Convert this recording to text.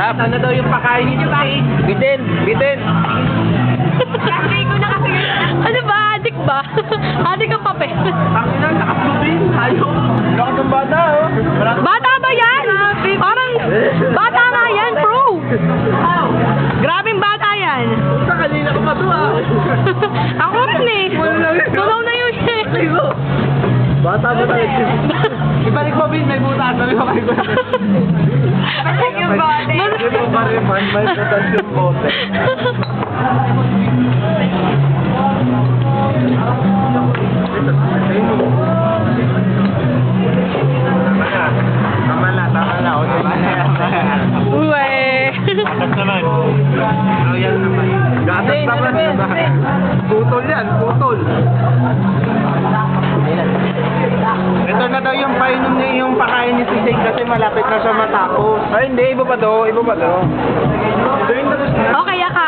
Sarap. Ano daw yung pakain niyo ba? Bitin, bitin. Kasi ko na kasi. Ano ba? Adik ba? Adik ang papel. Ang ina, nakatubig. Ayaw. Lakas ng bata, oh. Bata ba yan? Parang bata nga yan, bro. Grabing bata yan. Sa kanina ko pa to ah. Ako rin eh. Tunaw na yun eh. Bata ba talaga? Ibalik mo, Bin, may butas. Sabi ko kayo ko. Yung body. Hindi mo ba rin man, may butas yung bote. Tama na. O, diba na yan? Uwe. Gatas naman. Royal naman. Gatas naman, diba? Putol yan, putol. Ito na daw yung painom niya, yung pakain ni Sisig kasi malapit na siya matapos. Ay, hindi. Iba pa to. Iba pa to. Ito yung tapos na. Okay, ka.